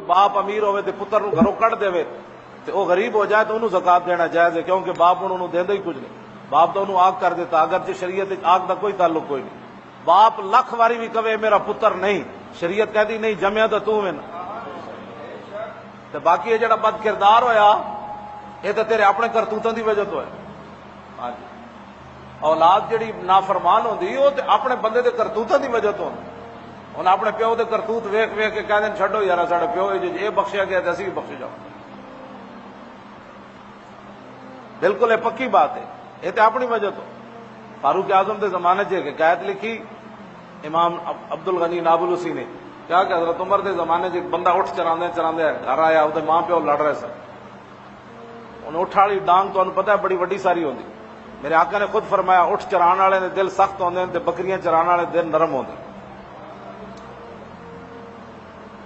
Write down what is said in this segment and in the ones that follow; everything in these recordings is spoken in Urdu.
باپ امیر ہوئے تے پتر نو گھروں کٹ دے تے وہ غریب ہو جائے تو انہوں زکات دینا جائز ہے، کیونکہ باپ انہوں دیندا ہی کچھ نہیں، باپ تو انہوں آگ کر دیتا، اگرچہ شریعت آگ دا کوئی تعلق کوئی نہیں۔ باپ لکھ واری بھی کہے میرا پتر نہیں، شریعت کہتی نہیں جمیا تو میں تے باقی یہ جڑا بد کردار ہویا یہ تو تیرے اپنے کرتوتوں دی وجہ تو ہے۔ ہاں جی، اولاد جڑی نافرمان ہوندی وہ تے اپنے بندے دے کرتوتوں دی وجہ تو ہوندی۔ ہن اپنے پیو دے کرتوت ویکھ ویکھ کے کہندے چھڈو یار ساڈا پیو یہ بخشیا گیا تے اسی بھی بخشے جاؤ۔ بالکل یہ پکی بات ہے، یہ تے اپنی وجہ تو۔ فاروق اعظم دے زمانے چ ایک حکایت لکھی امام عبد الغنی نابلسی نے، کیا کہ حضرت عمر دے زمانے چ ایک بندہ اٹھ چراندے چراندے گھر آیا، وہ ماں پیو لڑ رہے سن، انہیں اٹھ والی ڈانگ تو پتہ ہے بڑی وڈی ساری ہوندی، میرے آقا نے خود فرمایا اٹھ چران والے دے دل سخت ہوندے تے بکریاں چران والے دل نرم ہوندے۔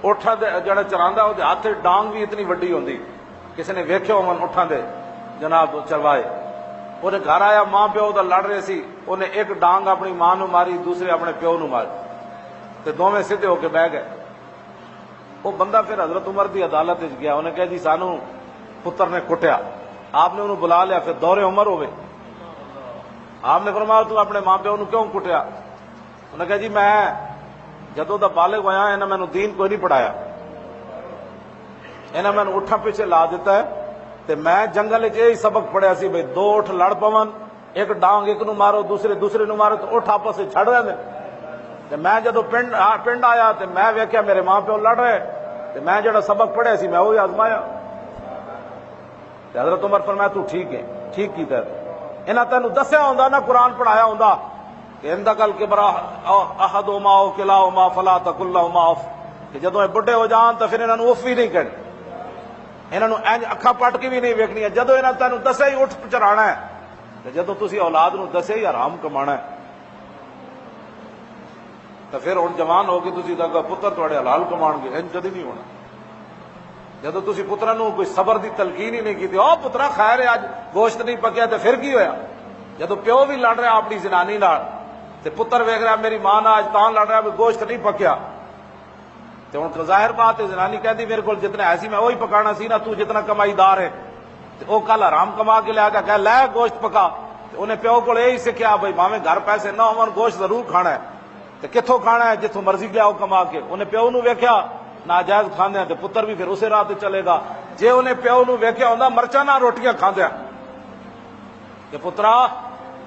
اٹھ جڑا چراندا وہ ہاتھ ڈانگ بھی اتنی وڈی ہوندی، کسی نے ویکھے ہون اٹھاں دے جناب چروائے، وہ گھر آیا ماں پیو دا لڑ رہے سی، انہیں ایک ڈانگ اپنی ماں نو ماری، دوسرے اپنے پیو نو ماری، تے دونوں سیدھے ہو کے بہ گئے۔ وہ بندہ پھر حضرت عمر دی عدالت گیا، انہیں کہا جی سانو پتر نے کٹیا، آپ نے انہوں بلا لیا، پھر دور عمر ہوئے، آپ نے فرمایا تو اپنے ماں پیو نو کیوں کٹیا؟ انہوں نے کہا جی میں جدوں دا بالغ ہویا انہاں مینوں دین کوئی نہیں پڑھایا، انہاں مینوں اٹھا پیچھے لا دیتا ہے، تے میں جنگل یہی سبق پڑھیا سی بھئی دو اٹھ لڑ پون، ایک ڈانگ ایک نو مارو دوسرے نو مارو تو اٹھ آپس سے چھڑ رہے ہیں۔ تے میں جدو پنڈ آیا تے میں ویکھیا میرے ماں پیو لڑ رہے، تے میں جڑا سبق پڑھیا سی میں وہی آزمایا۔ تے حضرت عمر فرمایا تو ٹھیک ہے، ٹھیک کیتا ہے، انہاں تینوں دسیا ہوندا نا قرآن پڑھایا ہوندا کہ اندکل کبرا احدہما او کلاہما فلا تقل لہما اف، کہ جدوں یہ بڈھے ہو جان تو پھر انہاں نوں اف بھی نہیں کہنا، انہاں نوں اینج اکھاں پٹ کے بھی نہیں ویکھنی، جدوں انہاں تینوں دسیا ہی اٹھ چرانا ہے، تے جدوں تسی اولاد نوں دسیا ہی حرام کمانا ہے تو پھر ہن جوان ہو کے تسی دا پتر تواڈے حلال کمان گے، انج کدی نہیں ہونا۔ جدو تسی پتراں نوں کوئی صبر دی تلقین ہی نہیں کیتی، او پترا خیر ہے اج گوشت نہیں پکیا تے پھر کی ہویا؟ جدو پیو بھی لڑ رہا اپنی زنانی نال تے پتر ویکھ رہا میری ماں نال اج تاں لڑ رہا گوشت نہیں پکیا، تے ہن ظاہر بات ہے زنانی کہتی میرے کول جتنا ایسی میں وہی پکانا سی نا، تو جتنا کمائی دار ہے، تے او کل حرام کما کے لے کے کہہ لے گوشت پکا، تے انہیں پیو کول یہی سکھیا بھائی بھاویں گھر پیسے نہ ہون گوشت ضرور کھانا ہے، تے کتھوں کھانا ہے؟ جتھوں مرضی لیاؤ کما کے۔ انہیں پیو نو ویکھیا ناجائز کھاندے تے پتر بھی پھر اسے راہ تے چلے گا۔ جے انہیں پیو نو ویکھیا ہوندا مرچاں نہ روٹیاں کھاندے کہ پترا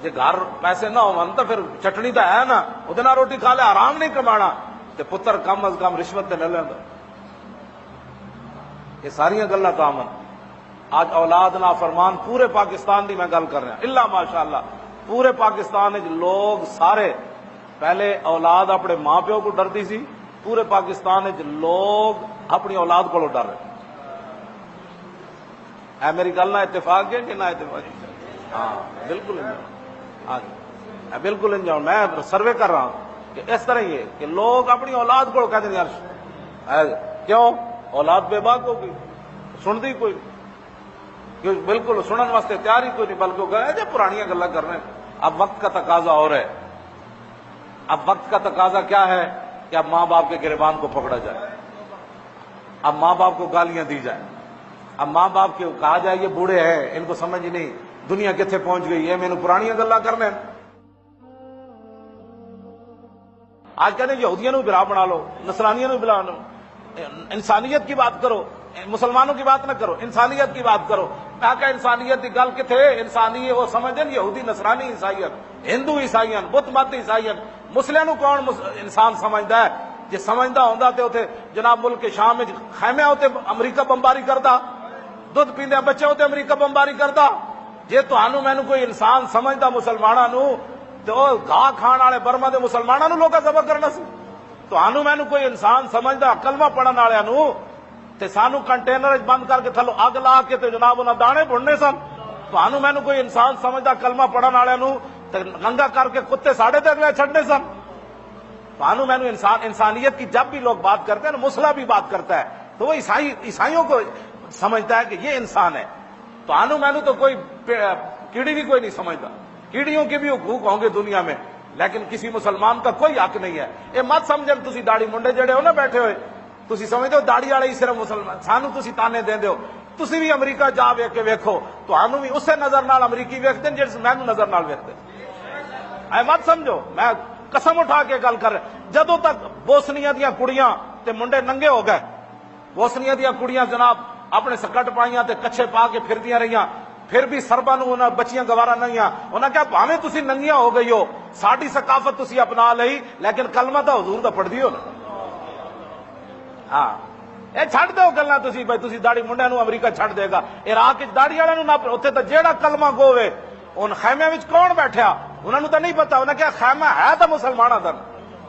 جے گھر پیسے نہ ہون تے پھر چٹنی تو ہے نا، اودے نال روٹی کھا لے، حرام نہیں کمانا، تے پتر کم از کم رشوت تے نہ لیندا۔ یہ ساریاں گلاں کامن آج اولاد نافرمان پورے پاکستان دی میں گل کر رہا الا ماشاءاللہ، پورے پاکستان وچ لوگ سارے پہلے اولاد اپنے ماں پیو کو ڈردی سی، پورے پاکستان وچ لوگ اپنی اولاد کو ڈر رہے۔ اے میری گل نہ اتفاق ہے کہ نہ اتفاق؟ ہاں بالکل ہاں جی بالکل انجاؤ، میں سروے کر رہا ہوں کہ اس طرح ہی ہے کہ لوگ اپنی اولاد کو کہتے ہیں یار کیوں اولاد بے باک ہو گئی، سنتی کوئی نہیں، بالکل سنن واسطے تیار ہی کوئی نہیں، بلکہ وہ کہہ جب پرانیاں گلاں کر رہے ہیں۔ اب وقت کا تقاضا اور ہے، اب وقت کا تقاضا کیا ہے کہ اب ماں باپ کے گریبان کو پکڑا جائے، اب ماں باپ کو گالیاں دی جائیں، اب ماں باپ کے کہا جائے یہ بوڑھے ہیں ان کو سمجھ ہی نہیں دنیا کتنے پہنچ گئی ہے، مینوں پرانیاں گلاں کرنے۔ آج کہتے ہیں یہودیاں نو برا بنا لو، نصرانیاں نو بنا لو، انسانیت کی بات کرو، مسلمانوں کی بات نہ کرو، انسانیت کی بات کرو۔ میں کہا انسانیت کی گل کتنے؟ انسانی وہ سمجھیں یہودی نصرانی عیسائیت، ہندو عیسائیت، بت مت عیسائیت، مسلموں نو کون انسان سمجھدا ہے؟ جے سمجھدا ہوندا تے اوتھے جناب ملک کے شام وچ خیمے ہوتے امریکہ بمباری کردا، دودھ پیندے بچے ہوتے امریکہ بمباری کردا۔ جے تہانوں مینوں کوئی انسان سمجھدا مسلماناں نو تے او گاہ کھان والے برما دے مسلماناں نو لوکاں ذبح کرنا سی۔ تہانوں مینوں کوئی انسان سمجھدا کلمہ پڑھن والےاں نو تے سانو کنٹینر وچ بند کر کے تھلو اگ لا کے تے جناب انہاں دانے بھننے سن۔ تہانوں مینوں کوئی انسان سمجھدا کلمہ پڑھن والےاں نو تے ننگا کر کے کتے ساڑے تے اگلے چھڈنے سن۔ تہانوں مینوں انسانیت کی جب بھی لوگ بات کرتے ہیں نا، مسلح بھی بات کرتا ہے تو وہ عیسائیوں کو سمجھتا ہے کہ یہ انسان ہے۔ تہانوں مینوں تو کوئی کیڑی بھی کوئی نہیں سمجھتا، کیڑیوں کے بھی حقوق ہوں گے دنیا میں، لیکن کسی مسلمان کا کوئی حق نہیں ہے۔ یہ مت سمجھن تسی داڑھی منڈے جڑے ہو نا بیٹھے ہوئے تسی سمجھتے ہو داڑھی والے ہی صرف مسلمان، سانو تسی تانے دیندے ہو، تسی بھی امریکہ جا ویکھ کے ویکھو، تانوں بھی اسے نظر نال امریکی ویکھدے نے جس مینوں نظر نال ویکھدے۔ اے مت سمجھو، میں قسم اٹھا کے گل کر رہا، جدوں تک بوسنیا دیاں کڑیاں تے منڈے ننگے ہو گئے، بوسنیا دیاں کڑیاں جناب اپنے سکٹ پائیاں تے کچھے پا کے پھردیاں رہیاں، پھر بھی سرباں نوں انہاں بچیاں گوارا نہیں آ، انہاں کہا بھاویں تسی ننگیاں ہو گئی ہو، ساڈی ثقافت تسی اپنا لئی، لیکن کلمہ تو حضور دا پڑھ دیو نا۔ ہاں اے چھڈ دیو گلاں تسی بھائی تسی داڑھی منڈیاں نوں امریکہ چھڈ دے گا، عراق وچ داڑھی والے نوں نہ اوتھے تے جیڑا کلمہ گووے ان خیمے وچ کون بیٹھیا انہاں نوں تو نہیں پتا، انہاں کہا خیمہ ہے تو مسلماناں دا،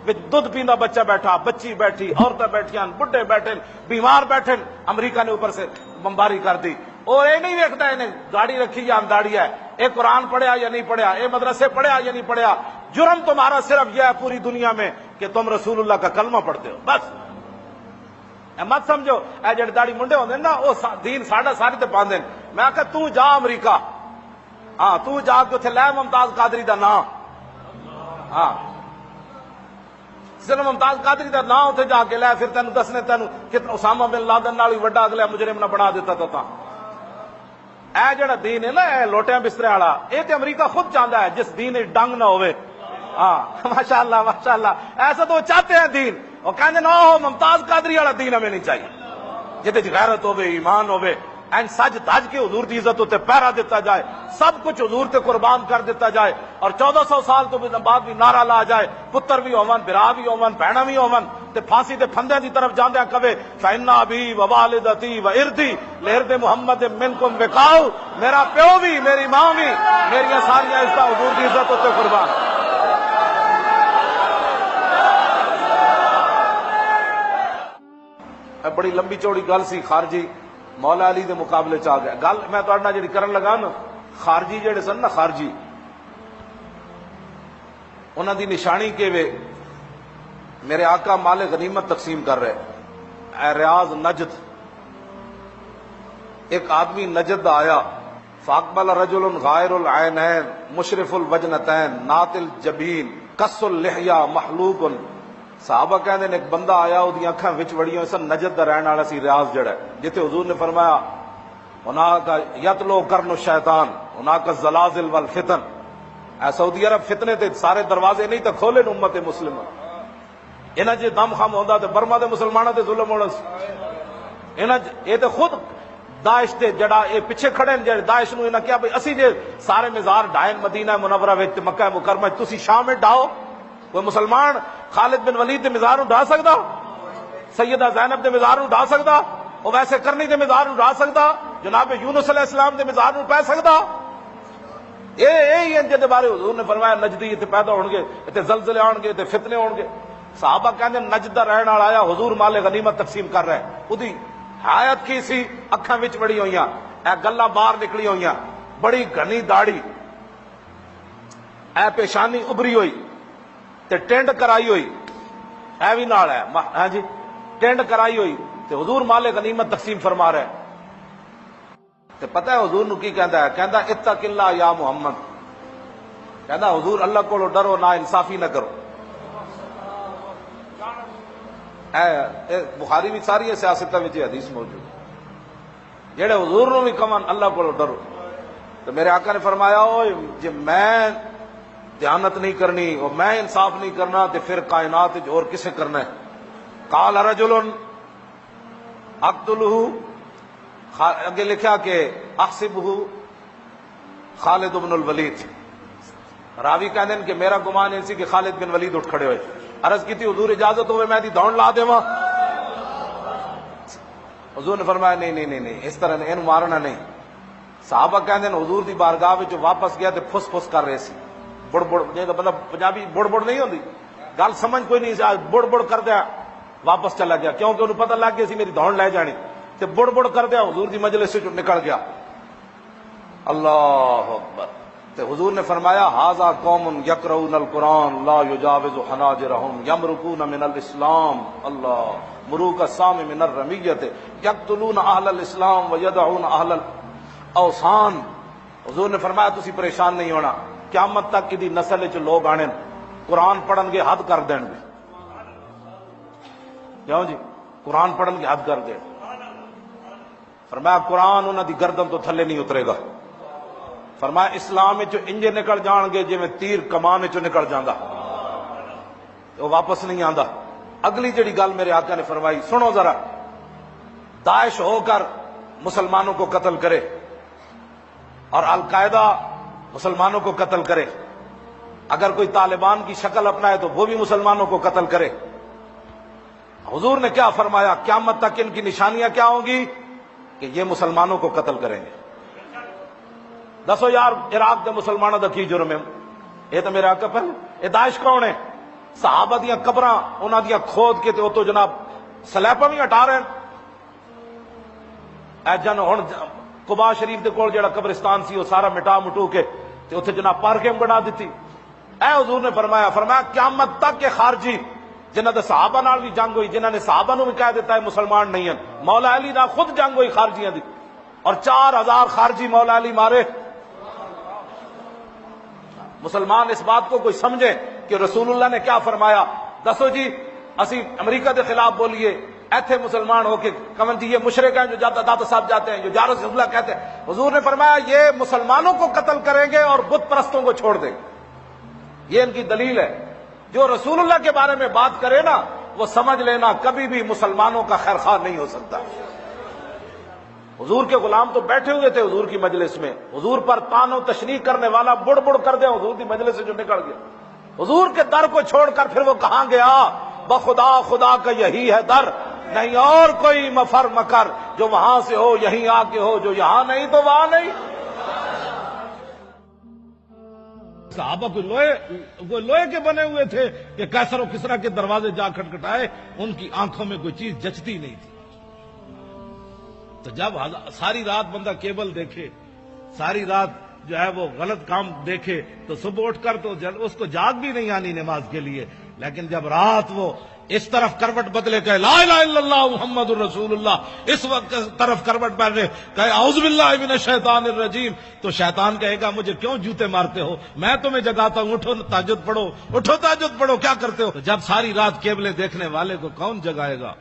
وچ دودھ پیندا بچہ بیٹھا، بچی بیٹھی، عورتیں بیٹھیاں، بڈھے بیٹھے، بیمار بیٹھے، امریکہ نے اوپر سے بمباری کر دی، اور اے نہیں ویکھدا انہیں داڑھی رکھی یا انداڑی ہے، اے قرآن پڑھیا یا نہیں پڑھیا، اے مدرسے پڑھیا یا نہیں پڑھیا، جرم تمہارا صرف یہ ہے پوری دنیا میں کہ تم رسول اللہ کا کلمہ پڑھتے ہو، بس۔ اے مت سمجھو اے جڑے داڑھی منڈے ہوندے نا او دین ساڈا ساری تے پاندے، میں آکھا تو جا امریکہ، ہاں تو جا کے اتنے لے ممتاز قادری دا نام، ہاں صرف ممتاز قادری دا نام اتنے جا کے لے، پھر تینوں دسنے تینوں کتنا اسامہ بن لادن نال وڈا اگلا مجرم نہ بنا دیتا تو اے جڑا دین ہے نا اے لوٹیاں بسترے والا، اے تے امریکہ خود چاہتا ہے جس دین ڈنگ نہ ہوئے، ہاں ماشاءاللہ ماشاءاللہ، ایسا تو وہ چاہتے ہیں دین، وہ کہتے نہ ہو ممتاز قادری والا دین ہمیں نہیں چاہیے، جہد غیرت ہوے ایمان ہوے، این سج تج کے حضور دی عزت تے پہرا دیتا جائے، سب کچھ حضور تے قربان کر دیتا جائے، اور 1400 سال تو بعد بھی نعرہ لا جائے، پتر بھی ہون، برا بھی ہون، بہنا بھی ہون، تے پھانسی تے پھندے دی طرف جاندیا کہے فإن أبي ووالدتي وإرضي لإرض محمد منکم وقاؤ، میرا پیو بھی، میری ماں بھی، میری ساری عزت حضور دی عزت تے قربان۔ بڑی لمبی چوڑی گل سی، خارجی مولا علی دے مقابلے چ آ گیا، گل میں تہاڈے نال جڑی کرن لگا نا، خارجی جڑے سن نا خارجی، انہاں دی نشانی کہ وے میرے آقا مال غنیمت تقسیم کر رہے، اے ریاض نجد، ایک آدمی نجد دا آیا، فاقبل رجل غائر العینین مشرف الوجنتین نات الجبین قص اللحیہ محلوق، صحابہ کہندے نے ایک بندہ آیا او دی اکھاں وچ وڑیاں سن، نجد دا رہن والا سی، ریاض جڑا ہے، جتے حضور نے فرمایا ہناک یتلو قرن الشیطان ہناک الزلازل والفتن، اے سعودی عرب فتنے تے سارے دروازے نہیں تے کھولے نے امت مسلمہ، انہاں جے دم خم ہوندا تے برما دے مسلماناں تے ظلم ہونا سی، انہاں اے تے خود داعش تے جڑا اے پیچھے کھڑے نے، داعش نو انہاں کیا بھئی اسی جے سارے مزار ڈھائن مدینہ منورہ وچ مکہ مکرمہ تسی شام وچ ڈھاؤ، کوئی مسلمان خالد بن ولید دے مزار نو ڈھا سکدا، سیدہ زینب دے مزار نو ڈھا سکدا، او ویسے کرنی دے مزار نو ڈھا سکدا، جناب یونس علیہ السلام دے مزار نو پہ سکدا، اے جے بارے حضور نے فرمایا نجدی تے پیدا ہون گے، تے زلزلے آن گے، تے فتنے ہون گے، صحابہ کہندے نجد دا رہن والا آیا، حضور مال غنیمت تقسیم کر رہے، اودی حیات کی سی، اکھاں وچ بڑی ہوئیاں، اے گلاں باہر نکلی ہوئیاں، بڑی گھنی داڑھی، اے پیشانی ابری ہوئی تے ٹینڈ کرائی ہوئی، اے بھی نال ہے، ہاں جی ٹینڈ کرائی ہوئی، تے حضور مال غنیمت تقسیم فرما رہے، تے پتہ ہے حضور نو کی کہندا ہے، کہندا اتق اللہ یا محمد، کہندا حضور اللہ کو ڈرو، نا انصافی نہ کرو، اے بخاری بھی ساری ہے، سیاست میں حدیث موجود، جڑے حضور نو بھی کمن اللہ کو ڈرو، تو میرے آقا نے فرمایا اوے جے میں دیانت نہیں کرنی اور میں انصاف نہیں کرنا تو پھر کائنات اور کسے کرنا ہے؟ قال رجل اقتلہ، اگے لکھا کہ احسبہ خالد بن الولید، راوی کہندے ہیں کہ میرا گمان یہ سی کہ خالد بن ولید اٹھ کھڑے ہوئے، عرض کی تھی حضور اجازت ہوئے میں دی دوڑ لا دیواں، حضور نے فرمایا نہیں نہیں نہیں نہیں اس طرح نہیں، اینو مارنا نہیں، صحابہ کہندے ہیں حضور دی بارگاہ وچ واپس گیا تے پھس پھس کر رہے سی، بڑ بڑ جے مطلب پنجابی بڑ بڑ نہیں ہوندی، گل سمجھ کوئی نہیں سی، بڑ بڑ کر دیا واپس چلا گیا، کیونکہ انہوں پتہ لگ گیا سی میری دوڑ لے جانی، تے بڑ بڑ کر دیا حضور دی مجلس سے نکل گیا، اللہ اکبر، تے حضور نے فرمایا ھذا قوم یقرؤون القرآن لا یجاوز حناجرہم یمرقون من الاسلام، اللہ مروق السام من الرمیۃ یقتلون اہل الاسلام ویدعون اہل الاوثان، حضور نے فرمایا تسی پریشان نہیں ہونا، قیامت تک کی نسل وچ لوگ آنے قرآن پڑھن گے حد کر دین گے، کیوں جی قرآن پڑھن کی حد کر گئے. فرمایا قرآن انہاں دی گردن تو تھلے نہیں اترے گا. فرمایا اسلام وچ انجے نکل جان گے جویں تیر کمان وچوں نکل جاندا، وہ واپس نہیں آندا. اگلی جڑی گل میرے آقا نے فرمائی سنو ذرا، داعش ہو کر مسلمانوں کو قتل کرے اور القاعدہ مسلمانوں کو قتل کرے، اگر کوئی طالبان کی شکل اپنائے تو وہ بھی مسلمانوں کو قتل کرے. حضور نے کیا فرمایا؟ قیامت تک ان کی نشانیاں کیا ہوں گی؟ کہ یہ مسلمانوں کو قتل کریں گے. دسو یار عراق دے مسلمانوں دا کی جرم ہے؟ یہ تو میرے آقا پہلے یہ داعش کون ہے؟ صحابہ دیاں قبراں انہاں دیاں کھود کے تے او تو جناب سلیپاں بھی ہٹا رہے ہیں. اے جن ہن قباء شریف دے کول جڑا قبرستان سی وہ سارا مٹا مٹو کے تے اوتھے جناب پارکنگ بنا دیتی. اے حضور نے فرمایا قیامت تک کے خارجی جنہاں دے صحابہ نال بھی جنگ ہوئی، جنہاں نے صحابہ نو بھی کہہ دیتا ہے مسلمان نہیں ہیں، مولا علی نال خود جنگ ہوئی خارجیاں دی اور 4000 خارجی مولا علی مارے. مسلمان اس بات کو کوئی سمجھے کہ رسول اللہ نے کیا فرمایا. دسو جی اسی امریکہ کے خلاف بولیے، ایتھے مسلمان ہو کے کمن جی یہ مشرک ہیں جو داتا صاحب جاتے ہیں، جو جارس اللہ کہتے ہیں. حضور نے فرمایا یہ مسلمانوں کو قتل کریں گے اور بت پرستوں کو چھوڑ دیں گے. یہ ان کی دلیل ہے. جو رسول اللہ کے بارے میں بات کرے نا وہ سمجھ لینا کبھی بھی مسلمانوں کا خیر خواہ نہیں ہو سکتا. حضور کے غلام تو بیٹھے ہوئے تھے حضور کی مجلس میں، حضور پر تان و تشنیع کرنے والا بڑ بڑ کر دے حضور کی مجلس سے جو نکل گیا. حضور کے در کو چھوڑ کر پھر وہ کہاں گیا؟ بخدا خدا کا یہی ہے در، نہیں اور کوئی مفر مکر، جو وہاں سے ہو یہیں آ کے ہو، جو یہاں نہیں تو وہاں نہیں. صحابہ کوئی لوہے کے بنے ہوئے تھے کہ کیسر و کسرا کے دروازے جا کھٹکھٹائے، ان کی آنکھوں میں کوئی چیز جچتی نہیں تھی. تو جب ساری رات بندہ کیبل دیکھے، ساری رات جو ہے وہ غلط کام دیکھے تو صبح اٹھ کر تو اس کو جاگ بھی نہیں آنی نماز کے لیے. لیکن جب رات وہ اس طرف کروٹ بدلے کہ لا الہ الا اللہ محمد الرسول اللہ، اس وقت طرف کروٹ بدلے کہ اعوذ باللہ من الشیطان الرجیم، تو شیطان کہے گا مجھے کیوں جوتے مارتے ہو، میں تمہیں جگاتا ہوں، اٹھو تہجد پڑھو، اٹھو تہجد پڑھو، کیا کرتے ہو. تو جب ساری رات کیبلیں دیکھنے والے کو کون جگائے گا؟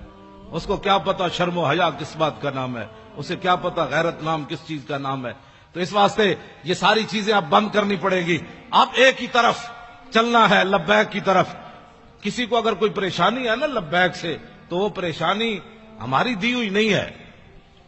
اس کو کیا پتا شرم و حیا کس بات کا نام ہے، اسے کیا پتا غیرت نام کس چیز کا نام ہے. تو اس واسطے یہ ساری چیزیں اب بند کرنی پڑے گی. اب ایک ہی طرف چلنا ہے، لبیک کی طرف. کسی کو اگر کوئی پریشانی ہے نا لبیک سے، تو وہ پریشانی ہماری دی ہوئی نہیں ہے،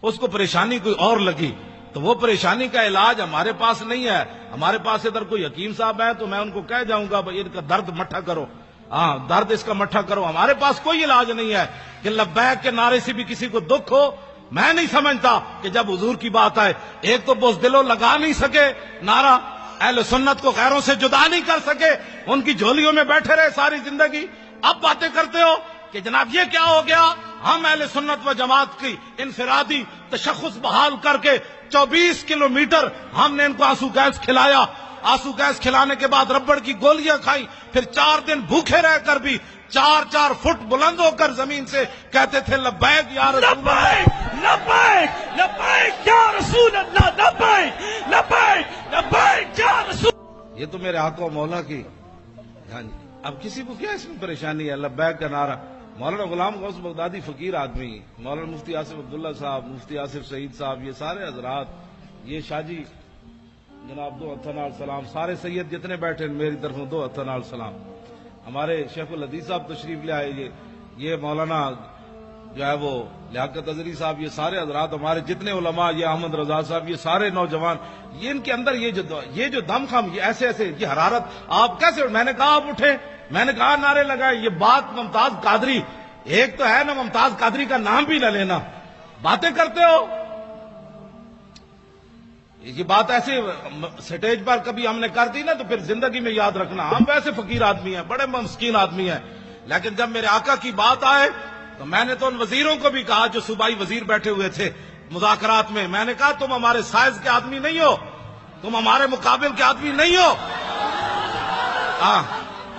اس کو پریشانی کوئی اور لگی، تو وہ پریشانی کا علاج ہمارے پاس نہیں ہے. ہمارے پاس ادھر کوئی حکیم صاحب ہے تو میں ان کو کہہ جاؤں گا بھائی ان کا درد مٹھا کرو، ہاں درد اس کا مٹھا کرو. ہمارے پاس کوئی علاج نہیں ہے کہ لبیک کے نعرے سے بھی کسی کو دکھ ہو. میں نہیں سمجھتا کہ جب حضور کی بات آئے، ایک تو بزدلوں لگا نہیں سکے نعرہ، اہل سنت کو غیروں سے جدا نہیں کر سکے، ان کی جھولیوں میں بیٹھے رہے ساری زندگی. اب باتیں کرتے ہو کہ جناب یہ کیا ہو گیا، ہم اہل سنت و جماعت کی انفرادی تشخص بحال کر کے 24 کلومیٹر ہم نے ان کو آنسو گیس کھلایا. آنسو گیس کھلانے کے بعد ربڑ کی گولیاں کھائیں، پھر 4 دن بھوکے رہ کر بھی 4 فٹ بلند ہو کر زمین سے کہتے تھے لبیک یا رسول اللہ، لبیک لبیک یا رسول اللہ، لبیک لبیک لبیک یا رسول. یہ تو میرے آقا و مولا کی. ہاں جی اب کسی کو کیا اس میں پریشانی ہے؟ لبیک کا نعرہ. مولانا غلام غوث بغدادی فقیر آدمی، مولانا مفتی آصف عبداللہ صاحب، مفتی آصف سعید صاحب، یہ سارے حضرات، یہ شاہ جی جناب 2 ہتھاں نال سلام، سارے سید جتنے بیٹھے میری طرف 2 ہتھاں نال سلام. ہمارے شیخ الحدیث صاحب تشریف لے آئے، یہ مولانا جو ہے وہ لیاقت اظہری صاحب، یہ سارے حضرات ہمارے جتنے علماء، یہ احمد رضا صاحب، یہ سارے نوجوان، یہ ان کے اندر یہ جو دم خم، یہ ایسے ایسے یہ حرارت، آپ کیسے؟ میں نے کہا آپ اٹھے، میں نے کہا نعرے لگائے. یہ بات ممتاز قادری، ایک تو ہے نا ممتاز قادری کا نام بھی نہ لینا، باتیں کرتے ہو. یہ بات ایسے سٹیج پر کبھی ہم نے کر دی نا تو پھر زندگی میں یاد رکھنا. ہم ویسے فقیر آدمی ہیں، بڑے مسکین آدمی ہیں، لیکن جب میرے آقا کی بات آئے تو میں نے تو ان وزیروں کو بھی کہا جو صوبائی وزیر بیٹھے ہوئے تھے مذاکرات میں، میں نے کہا تم ہمارے سائز کے آدمی نہیں ہو، تم ہمارے مقابل کے آدمی نہیں ہو.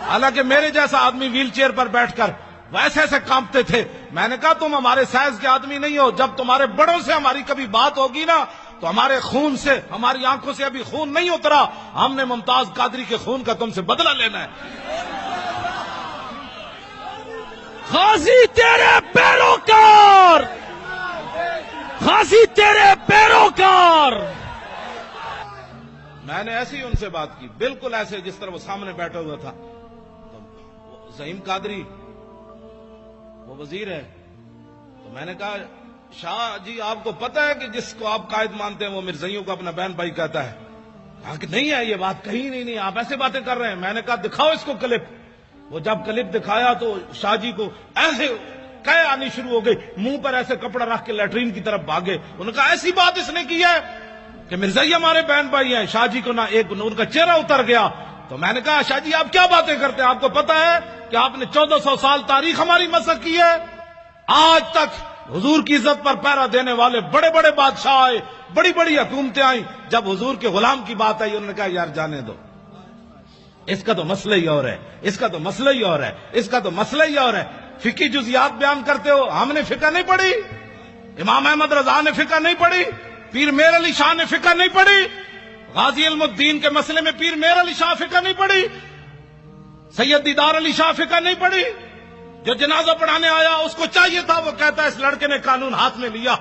حالانکہ میرے جیسا آدمی ویل چیئر پر بیٹھ کر ویسے ایسے کانپتے تھے. میں نے کہا تم ہمارے سائز کے آدمی نہیں ہو. جب تمہارے بڑوں سے ہماری کبھی بات ہوگی نا تو ہمارے خون سے، ہماری آنکھوں سے ابھی خون نہیں اترا، ہم نے ممتاز قادری کے خون کا تم سے بدلہ لینا ہے. غازی تیرے پیروکار، غازی تیرے پیروکار. میں نے ایسے ہی ان سے بات کی، بالکل ایسے جس طرح وہ سامنے بیٹھا ہوا تھا. تو زعیم قادری وہ وزیر ہے، تو میں نے کہا شاہ جی آپ کو پتہ ہے کہ جس کو آپ قائد مانتے ہیں وہ مرزائیوں کو اپنا بہن بھائی کہتا ہے؟ کہا کہ نہیں ہے، یہ بات کہیں نہیں، آپ ایسے باتیں کر رہے ہیں. میں نے کہا دکھاؤ اس کو کلپ. وہ جب کلپ دکھایا تو شاہ جی کو ایسے کہے آنی شروع ہو گئی، منہ پر ایسے کپڑا رکھ کے لیٹرین کی طرف بھاگے. انہوں نے کہا ایسی بات اس نے کی ہے کہ مرزائی ہمارے بہن بھائی ہیں. شاہ جی کو نہ ایک ان کا چہرہ اتر گیا. تو میں نے کہا شاہ جی آپ کیا باتیں کرتے ہیں؟ آپ کو پتا ہے کہ آپ نے 1400 سال تاریخ ہماری مسخ کی ہے. آج تک حضور کی عزت پر پہرا دینے والے بڑے بڑے بادشاہ آئے، بڑی بڑی حکومتیں آئیں، جب حضور کے غلام کی بات آئی انہوں نے کہا یار جانے دو، اس کا تو مسئلہ ہی اور ہے، اس کا تو مسئلہ ہی اور ہے، اس کا تو مسئلہ ہی اور ہے. فقہی جزیات بیان کرتے ہو، ہم نے فقہ نہیں پڑھی، امام احمد رضا نے فقہ نہیں پڑھی، پیر میر علی شاہ نے فقہ نہیں پڑھی، غازی علم الدین کے مسئلے میں پیر میر علی شاہ فقہ نہیں پڑھی، سید دیدار علی شاہ فقہ نہیں پڑھی. جو جنازہ پڑھانے آیا اس کو چاہیے تھا، وہ کہتا ہے اس لڑکے نے قانون ہاتھ میں لیا،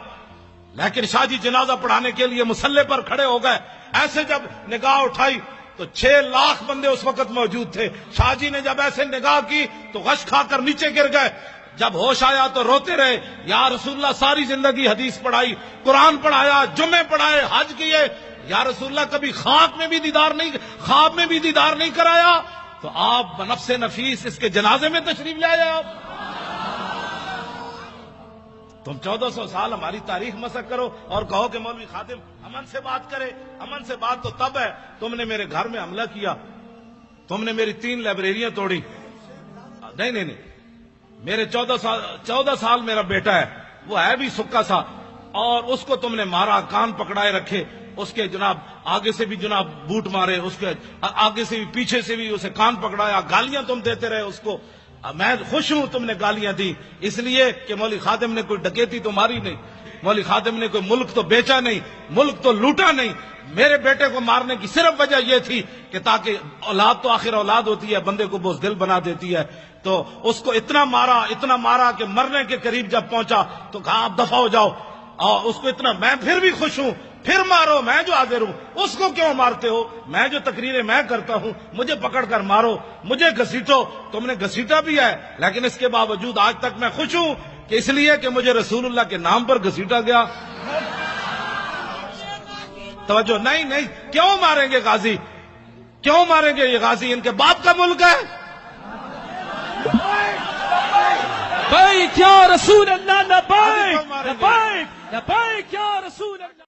لیکن شاہ جی جنازہ پڑھانے کے لیے مصلی پر کھڑے ہو گئے. ایسے جب نگاہ اٹھائی تو 6 لاکھ بندے اس وقت موجود تھے. شاہ جی نے جب ایسے نگاہ کی تو غش کھا کر نیچے گر گئے. جب ہوش آیا تو روتے رہے، یا رسول اللہ ساری زندگی حدیث پڑھائی، قرآن پڑھایا، جمعے پڑھائے، حج کیے، یا رسول اللہ کبھی خواب میں بھی دیدار نہیں کرایا. تو آپ بنفس نفیس اس کے جنازے میں تشریف لے آئے. آپ تم 1400 سال ہماری تاریخ مسخ کرو اور کہو کہ مولوی خادم امن سے بات کرے. امن سے بات تو تب ہے تم نے میرے گھر میں حملہ کیا، تم نے میری 3 لائبریریاں توڑی. نہیں، میرے 14 سال میرا بیٹا ہے، وہ ہے بھی سکا سا، اور اس کو تم نے مارا، کان پکڑائے رکھے، اس کے جناب آگے سے بھی جناب بوٹ مارے، اس کے آگے سے بھی پیچھے سے بھی اسے کان پکڑایا، گالیاں تم دیتے رہے اس کو. میں خوش ہوں تم نے گالیاں دی، اس لیے کہ مولوی خادم نے کوئی ڈکیتی تو ماری نہیں، مولوی خادم نے کوئی ملک تو بیچا نہیں، ملک تو لوٹا نہیں. میرے بیٹے کو مارنے کی صرف وجہ یہ تھی کہ تاکہ اولاد تو آخر اولاد ہوتی ہے، بندے کو بزدل بنا دیتی ہے. تو اس کو اتنا مارا کہ مرنے کے قریب جب پہنچا تو کہا آپ دفع ہو جاؤ. اور اس کو اتنا، میں پھر بھی خوش ہوں، پھر مارو، میں جو حاضر ہوں. اس کو کیوں مارتے ہو؟ میں جو تقریریں میں کرتا ہوں، مجھے پکڑ کر مارو، مجھے گھسیٹو. تم نے گھسیٹا بھی ہے، لیکن اس کے باوجود آج تک میں خوش ہوں کہ اس لیے کہ مجھے رسول اللہ کے نام پر گھسیٹا گیا. توجہ نہیں، کیوں ماریں گے غازی؟ کیوں ماریں گے یہ غازی؟ ان کے باپ کا ملک ہے. لبیک یا رسول اللہ، لبیک لبیک لبیک یا رسول اللہ.